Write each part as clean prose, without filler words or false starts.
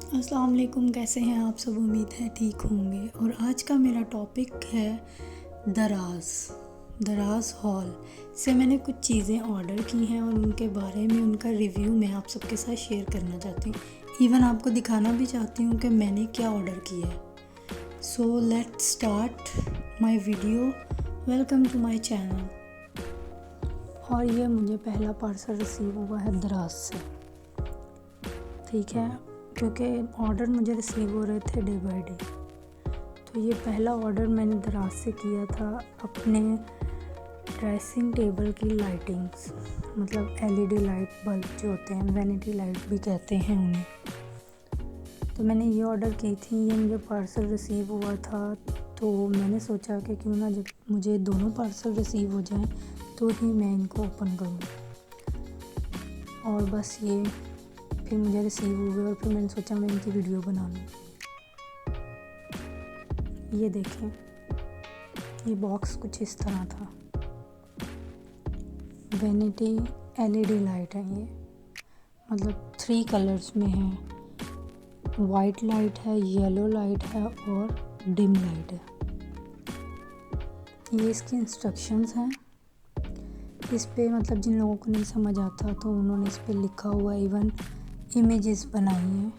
अस्सलाम वालेकुम, कैसे हैं आप सब। उम्मीद है ठीक होंगे। और आज का मेरा टॉपिक है दराज हॉल से मैंने कुछ चीज़ें ऑर्डर की हैं और उनके बारे में उनका रिव्यू मैं आप सबके साथ शेयर करना चाहती हूँ। इवन आपको दिखाना भी चाहती हूँ कि मैंने क्या ऑर्डर किया है। So let's start my video. Welcome to my channel. और ये मुझे पहला पार्सल रिसीव हुआ है दराज से, ठीक है, क्योंकि ऑर्डर मुझे रिसीव हो रहे थे डे बाय डे। तो ये पहला ऑर्डर मैंने दराज से किया था अपने ड्रेसिंग टेबल की लाइटिंग्स, मतलब एलईडी लाइट बल्ब जो होते हैं, वैनिटी लाइट भी कहते हैं उन्हें। तो मैंने ये ऑर्डर की थी, ये मुझे पार्सल रिसीव हुआ था। तो मैंने सोचा कि क्यों ना जब मुझे दोनों पार्सल रिसीव हो जाएं तो ही मैं इनको ओपन करूँ। और बस ये फिर मुझे रिसीव हुए और फिर मैंने सोचा मैं इनकी वीडियो बना लूँ। ये देखें, ये बॉक्स कुछ इस तरह था। वैनिटी एलईडी लाइट है ये, मतलब 3 कलर्स में है। वाइट लाइट है, येलो लाइट है और डिम लाइट है। ये इसकी इंस्ट्रक्शंस हैं। इस पे मतलब जिन लोगों को नहीं समझ आता तो उन्होंने इस पे लिखा हुआ, इवन इमेजेस बनाई हैं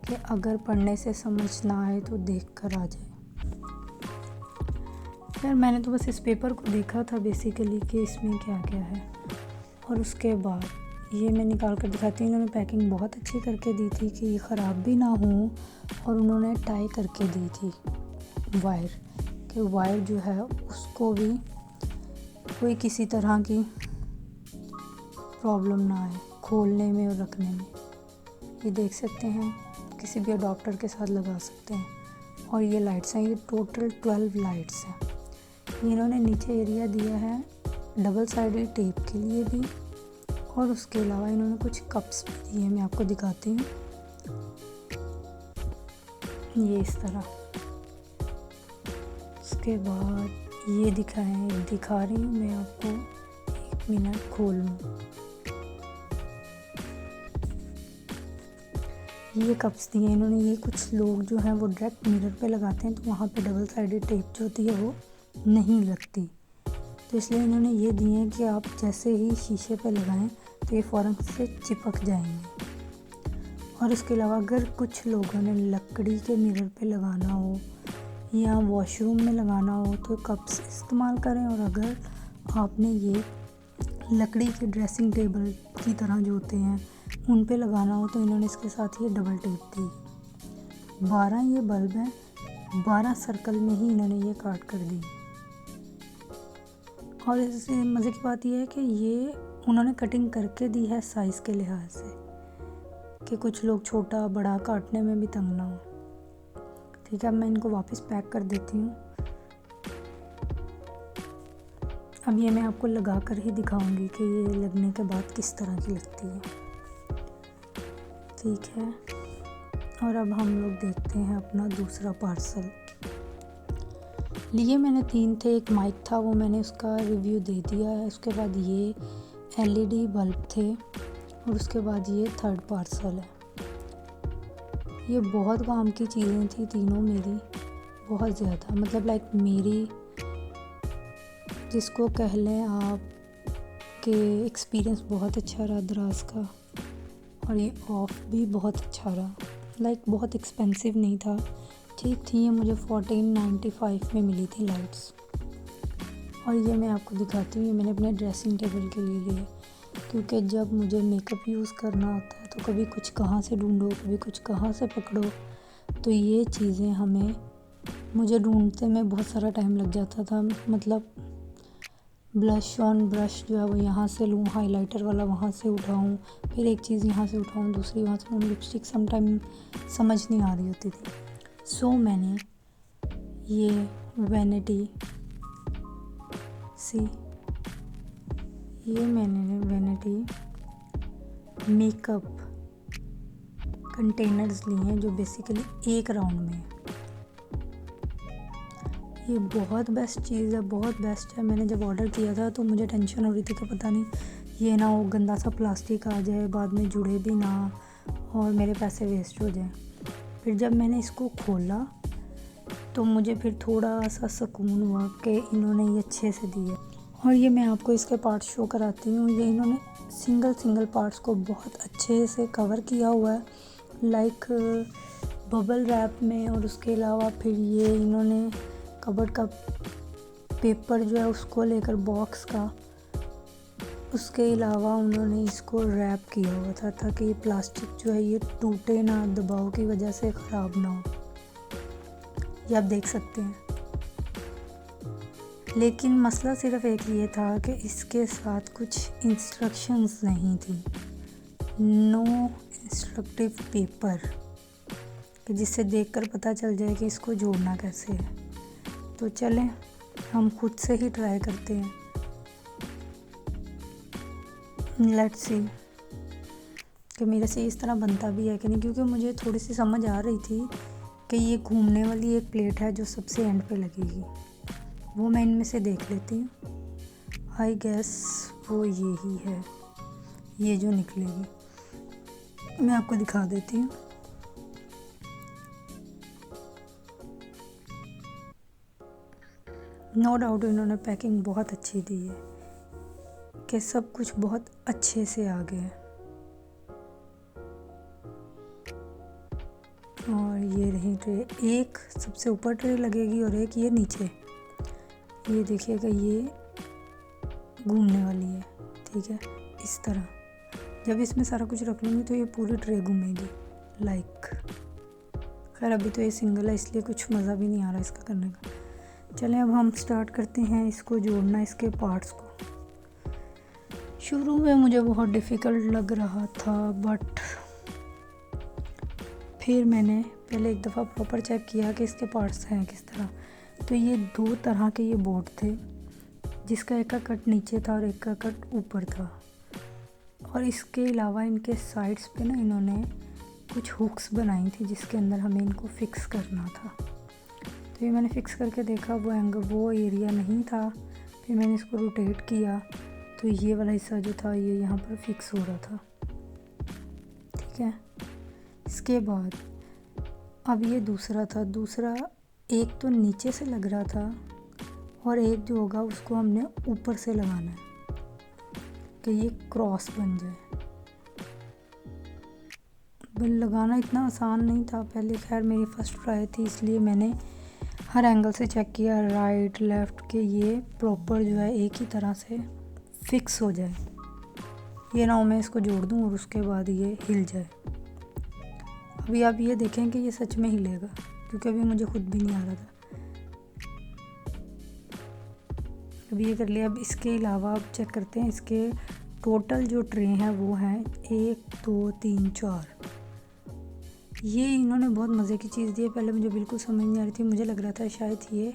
कि अगर पढ़ने से समझ ना आए तो देख कर आ जाए। यार मैंने तो बस इस पेपर को देखा था बेसिकली कि इसमें क्या क्या है, और उसके बाद ये मैं निकाल कर दिखाती हूँ। इन्होंने पैकिंग बहुत अच्छी करके दी थी कि ये ख़राब भी ना हो, और उन्होंने टाई करके दी थी वायर, कि वायर जो है उसको भी कोई किसी तरह की प्रॉब्लम ना आए खोलने में और रखने में। ये देख सकते हैं, किसी भी डॉक्टर के साथ लगा सकते हैं। और ये लाइट्स हैं, ये टोटल 12 लाइट्स हैं। इन्होंने नीचे एरिया दिया है डबल साइडेड टेप के लिए भी, और उसके अलावा इन्होंने कुछ कप्स भी दिए हैं, मैं आपको दिखाती हूँ। ये इस तरह। उसके बाद ये दिखा रही हूँ मैं आपको, 1 मिनट खोल लूँ। ये कप्स दिए इन्होंने। ये कुछ लोग जो हैं वो डायरेक्ट मिरर पे लगाते हैं तो वहाँ पे डबल साइडेड टेप जो होती है वो नहीं लगती, तो इसलिए इन्होंने ये दिए हैं कि आप जैसे ही शीशे पे लगाएं तो ये फ़ौरन से चिपक जाएंगे। और इसके अलावा अगर कुछ लोगों ने लकड़ी के मिरर पे लगाना हो या वॉशरूम में लगाना हो तो कप्स इस्तेमाल करें। और अगर आपने ये लकड़ी के ड्रेसिंग टेबल की तरह जो होते हैं उन पे लगाना हो तो इन्होंने इसके साथ ये डबल टेप दी। 12 ये बल्ब हैं, 12 सर्कल में ही इन्होंने ये काट कर दी। और इससे मज़े की बात यह है कि ये उन्होंने कटिंग करके दी है साइज़ के लिहाज से, कि कुछ लोग छोटा बड़ा काटने में भी तंग ना हो। ठीक है, अब मैं इनको वापस पैक कर देती हूँ। अब ये मैं आपको लगा कर ही दिखाऊंगी कि ये लगने के बाद किस तरह की लगती है। ठीक है, और अब हम लोग देखते हैं अपना दूसरा पार्सल। लिए मैंने 3 थे। एक माइक था, वो मैंने उसका रिव्यू दे दिया है। उसके बाद ये एलईडी बल्ब थे, और उसके बाद ये 3rd पार्सल है। ये बहुत काम की चीज़ें थी तीनों मेरी, बहुत ज़्यादा, मतलब लाइक मेरी जिसको कह लें आप कि एक्सपीरियंस बहुत अच्छा रहा दराज का। और ये ऑफ भी बहुत अच्छा रहा, लाइक बहुत एक्सपेंसिव नहीं था, ठीक थी। ये मुझे 1495 में मिली थी लाइट्स। और ये मैं आपको दिखाती हूँ, ये मैंने अपने ड्रेसिंग टेबल के लिए लिए, क्योंकि जब मुझे मेकअप यूज़ करना होता है तो कभी कुछ कहाँ से ढूंढो, कभी कुछ कहाँ से पकड़ो, तो ये चीज़ें मुझे ढूंढते में बहुत सारा टाइम लग जाता था। मतलब ब्लश ऑन ब्रश जो है वो यहाँ से लूँ, हाइलाइटर वाला वहाँ से उठाऊँ, फिर एक चीज़ यहाँ से उठाऊँ, दूसरी वहाँ से, लिपस्टिक सम टाइम समझ नहीं आ रही होती थी। सो मैंने ये वैनिटी मेकअप कंटेनर्स लिए हैं जो बेसिकली 1 राउंड में है। ये बहुत बेस्ट चीज़ है, बहुत बेस्ट है। मैंने जब ऑर्डर किया था तो मुझे टेंशन हो रही थी कि पता नहीं ये ना हो गंदा सा प्लास्टिक आ जाए, बाद में जुड़े भी ना, और मेरे पैसे वेस्ट हो जाएं। फिर जब मैंने इसको खोला तो मुझे फिर थोड़ा सा सुकून हुआ कि इन्होंने ये अच्छे से दिए। और ये मैं आपको इसके पार्ट्स शो कराती हूँ। ये इन्होंने सिंगल पार्ट्स को बहुत अच्छे से कवर किया हुआ है, लाइक बबल रैप में। और उसके अलावा फिर ये इन्होंने कबर्ड का पेपर जो है उसको लेकर बॉक्स का, उसके अलावा उन्होंने इसको रैप किया हुआ था ताकि ये प्लास्टिक जो है ये टूटे ना, दबाव की वजह से ख़राब ना हो। ये आप देख सकते हैं। लेकिन मसला सिर्फ एक ये था कि इसके साथ कुछ इंस्ट्रक्शंस नहीं थी, नो इंस्ट्रक्टिव पेपर, कि जिससे देखकर पता चल जाए कि इसको जोड़ना कैसे है। तो चलें हम खुद से ही ट्राई करते हैं। लेट्स सी कि मेरे से इस तरह बनता भी है कि नहीं, क्योंकि मुझे थोड़ी सी समझ आ रही थी कि ये घूमने वाली एक प्लेट है जो सबसे एंड पे लगेगी। वो मैं इनमें से देख लेती हूँ। आई गेस वो यही है, ये जो निकलेगी। मैं आपको दिखा देती हूँ। नो डाउट इन्होंने पैकिंग बहुत अच्छी दी है कि सब कुछ बहुत अच्छे से आ गया है। और ये रही ट्रे, एक सबसे ऊपर ट्रे लगेगी और एक ये नीचे। ये देखिएगा ये घूमने वाली है, ठीक है। इस तरह जब इसमें सारा कुछ रख लूँगी तो ये पूरी ट्रे घूमेगी लाइक। खैर अभी तो ये सिंगल है इसलिए कुछ मज़ा भी नहीं आ रहा इसका करने का। चलें अब हम स्टार्ट करते हैं इसको जोड़ना, इसके पार्ट्स को। शुरू में मुझे बहुत डिफ़िकल्ट लग रहा था, बट फिर मैंने पहले एक दफ़ा प्रॉपर चेक किया कि इसके पार्ट्स हैं किस तरह। तो ये 2 तरह के ये बोर्ड थे, जिसका एक का कट नीचे था और एक का कट ऊपर था। और इसके अलावा इनके साइड्स पे ना इन्होंने कुछ हुक्स बनाई थी जिसके अंदर हमें इनको फिक्स करना था। तो ये मैंने फ़िक्स करके देखा, वो एरिया नहीं था। फिर मैंने इसको रोटेट किया तो ये वाला हिस्सा जो था ये यहाँ पर फिक्स हो रहा था, ठीक है। इसके बाद अब ये दूसरा था। दूसरा एक तो नीचे से लग रहा था और एक जो होगा उसको हमने ऊपर से लगाना है कि ये क्रॉस बन जाए। लगाना इतना आसान नहीं था पहले, खैर मेरी फर्स्ट ट्राई थी इसलिए मैंने हर एंगल से चेक किया, राइट लेफ़्ट, के ये प्रॉपर जो है एक ही तरह से फिक्स हो जाए। ये ना हो मैं इसको जोड़ दूँ और उसके बाद ये हिल जाए। अभी आप ये देखें कि ये सच में हिलेगा, क्योंकि अभी मुझे खुद भी नहीं आ रहा था। अभी ये कर लिया। अब इसके अलावा आप चेक करते हैं, इसके टोटल जो ट्रे हैं वो हैं 1 2 3 4। ये इन्होंने बहुत मज़े की चीज़ दी है। पहले मुझे बिल्कुल समझ नहीं आ रही थी, मुझे लग रहा था शायद ये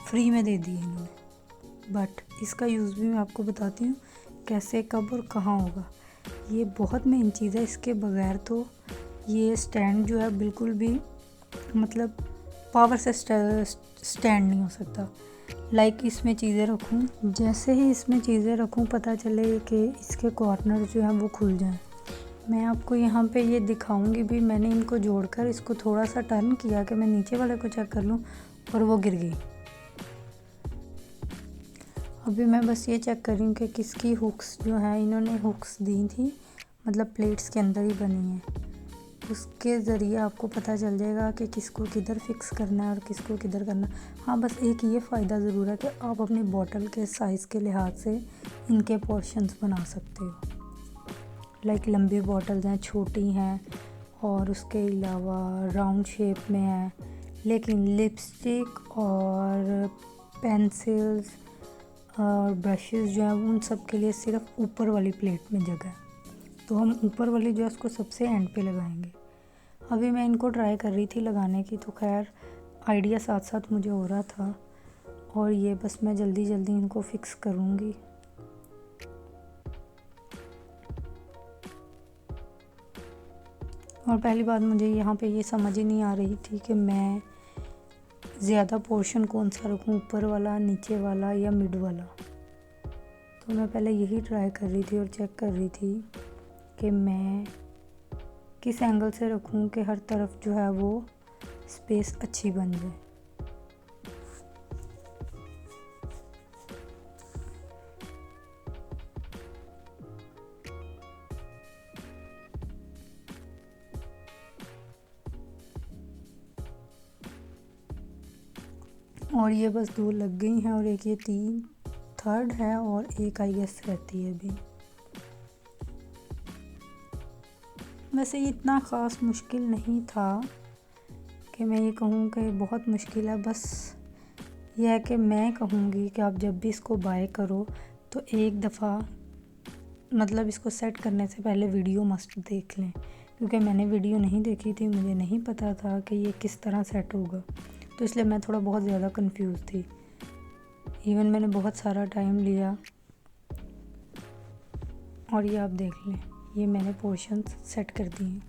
फ्री में दे दी है इन्होंने, बट इसका यूज़ भी मैं आपको बताती हूँ कैसे, कब और कहाँ होगा। ये बहुत मेन चीज़ है, इसके बगैर तो ये स्टैंड जो है बिल्कुल भी मतलब पावर से स्टैंड नहीं हो सकता। लाइक इसमें चीज़ें रखूँ, जैसे ही इसमें चीज़ें रखूँ पता चले कि इसके कॉर्नर जो हैं वो खुल जाएं। मैं आपको यहाँ पे ये दिखाऊंगी भी। मैंने इनको जोड़कर इसको थोड़ा सा टर्न किया कि मैं नीचे वाले को चेक कर लूँ और वो गिर गई। अभी मैं बस ये चेक कर रही हूँ कि किसकी हुक्स जो है, इन्होंने हुक्स दी थी मतलब प्लेट्स के अंदर ही बनी है, उसके ज़रिए आपको पता चल जाएगा कि किसको किधर फिक्स करना है और किसको किधर करना। हाँ बस एक ये फ़ायदा ज़रूर है कि आप अपनी बॉटल के साइज़ के लिहाज से इनके पोर्शंस बना सकते हो। लाइक लंबी बॉटल्स हैं, छोटी हैं, और उसके अलावा राउंड शेप में है। लेकिन लिपस्टिक और पेंसिल्स और ब्रशेस जो हैं उन सब के लिए सिर्फ ऊपर वाली प्लेट में जगह है, तो हम ऊपर वाली जो है उसको सबसे एंड पे लगाएंगे। अभी मैं इनको ट्राई कर रही थी लगाने की, तो खैर आइडिया साथ साथ मुझे हो रहा था, और ये बस मैं जल्दी जल्दी इनको फिक्स करूँगी। और पहली बात मुझे यहाँ पे ये समझ ही नहीं आ रही थी कि मैं ज़्यादा पोर्शन कौन सा रखूँ, ऊपर वाला, नीचे वाला या मिड वाला। तो मैं पहले यही ट्राई कर रही थी और चेक कर रही थी कि मैं किस एंगल से रखूं कि हर तरफ जो है वो स्पेस अच्छी बन जाए। और ये बस 2 लग गई हैं और एक ये 3 थर्ड है और एक आई गेस रहती है अभी। वैसे ये इतना ख़ास मुश्किल नहीं था कि मैं ये कहूँ कि बहुत मुश्किल है। बस यह है कि मैं कहूँगी कि आप जब भी इसको बाय करो तो एक दफ़ा मतलब इसको सेट करने से पहले वीडियो मस्ट देख लें, क्योंकि मैंने वीडियो नहीं देखी थी, मुझे नहीं पता था कि ये किस तरह सेट होगा, तो इसलिए मैं थोड़ा बहुत ज़्यादा कंफ्यूज थी। इवन मैंने बहुत सारा टाइम लिया। और ये आप देख लें, ये मैंने पोर्शंस सेट कर दिए हैं।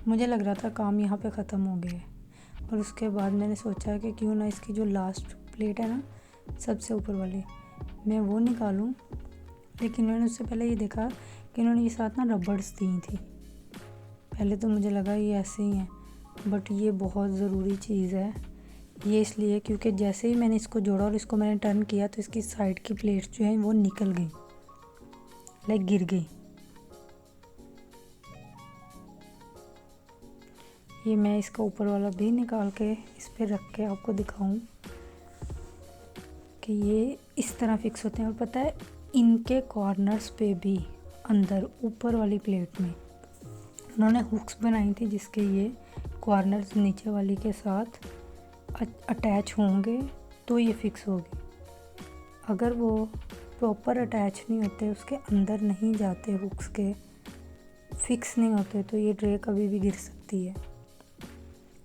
मुझे लग रहा था काम यहाँ पे ख़त्म हो गया है, और उसके बाद मैंने सोचा कि क्यों ना इसकी जो लास्ट प्लेट है ना, सबसे ऊपर वाली, मैं वो निकालूं। लेकिन मैंने उससे पहले ये देखा कि इन्होंने ये साथ ना रबड़स दी थी। पहले तो मुझे लगा ये ऐसे ही है, बट ये बहुत ज़रूरी चीज़ है। ये इसलिए क्योंकि जैसे ही मैंने इसको जोड़ा और इसको मैंने टर्न किया तो इसकी साइड की प्लेट्स जो हैं वो निकल गई, लाइक गिर गई। ये मैं इसका ऊपर वाला भी निकाल के इस पर रख के आपको दिखाऊं कि ये इस तरह फिक्स होते हैं। और पता है, इनके कॉर्नर्स पे भी अंदर ऊपर वाली प्लेट में उन्होंने हुक्स बनाई थी, जिसके ये कॉर्नर्स नीचे वाली के साथ अटैच होंगे तो ये फिक्स होगी। अगर वो प्रॉपर अटैच नहीं होते, उसके अंदर नहीं जाते, हुक्स के फिक्स नहीं होते, तो ये ट्रे कभी भी गिर सकती है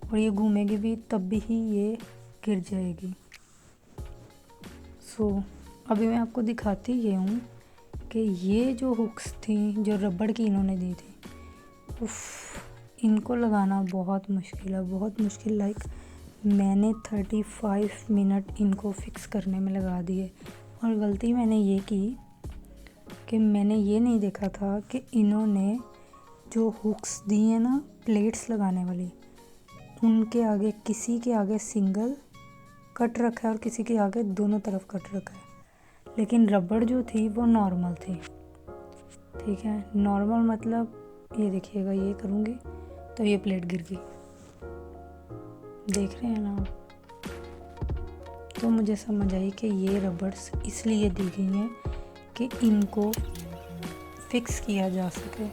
और ये घूमेगी भी तब भी ही ये गिर जाएगी। अभी मैं आपको दिखाती ये हूँ कि ये जो हुक्स थी जो रबड़ की इन्होंने दी थी, इनको लगाना बहुत मुश्किल है, बहुत मुश्किल। लाइक मैंने 35 मिनट इनको फिक्स करने में लगा दिए। और गलती मैंने ये की कि मैंने ये नहीं देखा था कि इन्होंने जो हुक्स दी हैं ना प्लेट्स लगाने वाली, उनके आगे किसी के आगे सिंगल कट रखा है और किसी के आगे दोनों तरफ कट रखा है। लेकिन रबड़ जो थी वो नॉर्मल थी, ठीक है। नॉर्मल मतलब ये देखिएगा, ये करूँगी तो ये प्लेट गिर गई, देख रहे हैं ना आप। तो मुझे समझ आई कि ये रबड़स इसलिए दी गई हैं कि इनको फिक्स किया जा सके।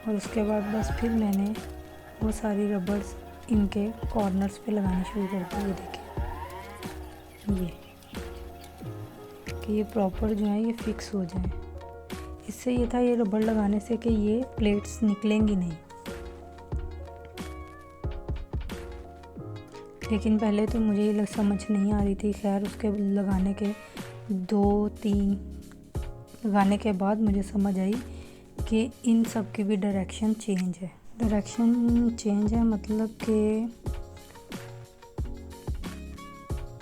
और उसके बाद बस फिर मैंने वो सारी रबड़स इनके कॉर्नर्स पे लगाना शुरू कर दी। ये देखिए, ये कि ये प्रॉपर जो है ये फिक्स हो जाए। इससे ये था, ये रबड़ लगाने से कि ये प्लेट्स निकलेंगी नहीं। लेकिन पहले तो मुझे ये समझ नहीं आ रही थी। खैर उसके लगाने के 2-3 लगाने के बाद मुझे समझ आई कि इन सब की भी डायरेक्शन चेंज है। डायरेक्शन चेंज है मतलब कि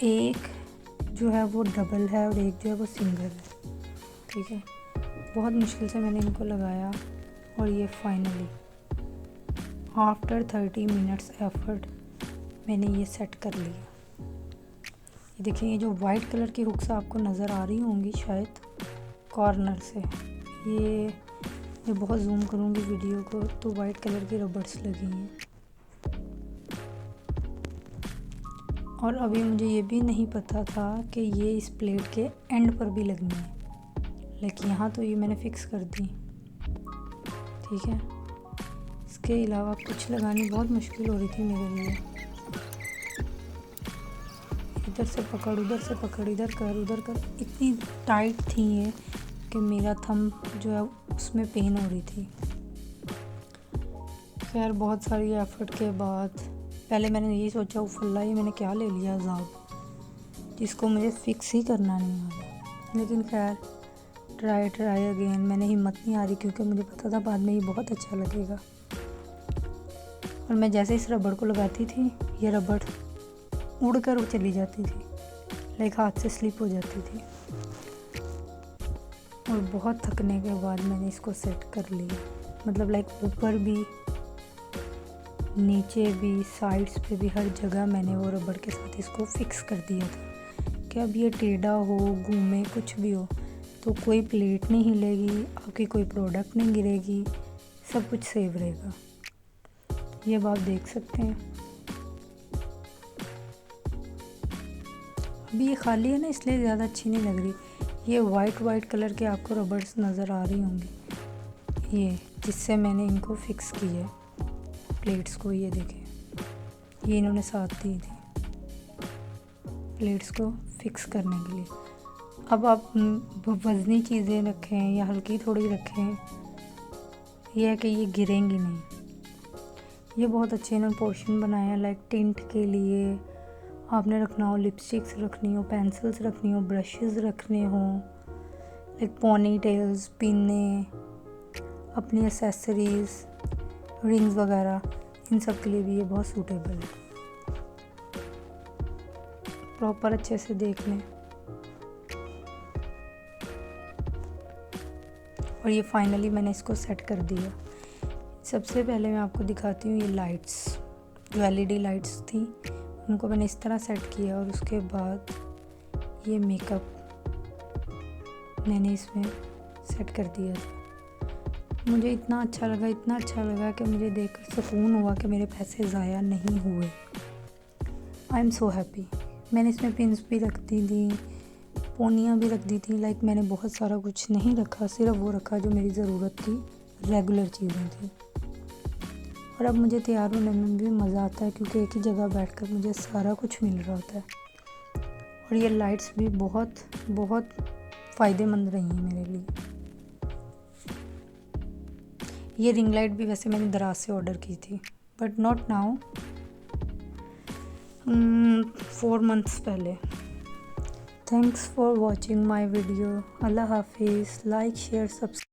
एक जो है वो डबल है और एक जो है वो सिंगल है, ठीक है। बहुत मुश्किल से मैंने इनको लगाया और ये फाइनली आफ्टर 30 मिनट्स एफर्ट मैंने ये सेट कर लिया। ये देखिए, ये जो वाइट कलर की हुक्स आपको नज़र आ रही होंगी शायद कॉर्नर से, ये मैं बहुत जूम करूँगी वीडियो को तो वाइट कलर की रबड़स लगी हैं। और अभी मुझे ये भी नहीं पता था कि ये इस प्लेट के एंड पर भी लगनी है, लेकिन यहाँ तो ये मैंने फिक्स कर दी, ठीक है। इसके अलावा कुछ लगानी बहुत मुश्किल हो रही थी मेरे लिए। इधर से पकड़, उधर से पकड़, इधर कर, उधर कर, इतनी टाइट थी ये कि मेरा थंब जो है उसमें पेन हो रही थी। खैर बहुत सारी एफर्ट के बाद पहले मैंने यही सोचा, उफल्ला ये मैंने क्या ले लिया अजाब, जिसको मुझे फिक्स ही करना नहीं आ रहा। लेकिन खैर ट्राई अगेन, मैंने हिम्मत नहीं आ रही क्योंकि मुझे पता था बाद में ये बहुत अच्छा लगेगा। और मैं जैसे इस रबड़ को लगाती थी, ये रबड़ उड़ कर चली जाती थी, लाइक हाथ से स्लिप हो जाती थी। और बहुत थकने के बाद मैंने इसको सेट कर लिया, मतलब लाइक ऊपर भी, नीचे भी, साइड्स पे भी, हर जगह मैंने वो रबड़ के साथ इसको फिक्स कर दिया था कि अब ये टेढ़ा हो, घूमे, कुछ भी हो तो कोई प्लेट नहीं हिलेगी, आपकी कोई प्रोडक्ट नहीं गिरेगी, सब कुछ सेफ रहेगा। ये अब आप देख सकते हैं। अभी ये खाली है ना, इसलिए ज़्यादा अच्छी नहीं लग रही। ये वाइट कलर के आपको रबर्स नज़र आ रही होंगी, ये जिससे मैंने इनको फिक्स की है प्लेट्स को। ये देखें, ये इन्होंने साथ दी थी प्लेट्स को फिक्स करने के लिए। अब आप वज़नी चीज़ें रखें या हल्की थोड़ी रखें, यह है कि ये गिरेंगी नहीं। ये बहुत अच्छे इन्होंने पोर्शन बनाए हैं, लाइक टिंट के लिए आपने रखना हो, लिपस्टिक्स रखनी हो, पेंसिल्स रखनी हो, ब्रशेस रखने हो, लाइक पोनी टेल्स, पिने, अपनी एसेसरीज़, रिंग्स वगैरह, इन सब के लिए भी ये बहुत सूटेबल है। प्रॉपर अच्छे से देख लें। और ये फाइनली मैंने इसको सेट कर दिया। सबसे पहले मैं आपको दिखाती हूँ ये लाइट्स, जो LED लाइट्स थी उनको मैंने इस तरह सेट किया, और उसके बाद ये मेकअप मैंने इसमें सेट कर दिया था। मुझे इतना अच्छा लगा कि मुझे देखकर सुकून हुआ कि मेरे पैसे ज़ाया नहीं हुए। I am so happy. मैंने इसमें पिन्स भी रख दी थी, पोनियाँ भी रख दी थी, लाइक मैंने बहुत सारा कुछ नहीं रखा, सिर्फ वो रखा जो मेरी ज़रूरत की रेगुलर चीज़ें थी। और अब मुझे तैयार होने में भी मज़ा आता है, क्योंकि एक ही जगह बैठकर मुझे सारा कुछ मिल रहा होता है। और ये लाइट्स भी बहुत फ़ायदेमंद रही हैं मेरे लिए। ये रिंग लाइट भी वैसे मैंने दराज से ऑर्डर की थी, बट नॉट नाउ, 4 months पहले। Thanks for watching my video. अल्लाह हाफिज़। Like, share, subscribe.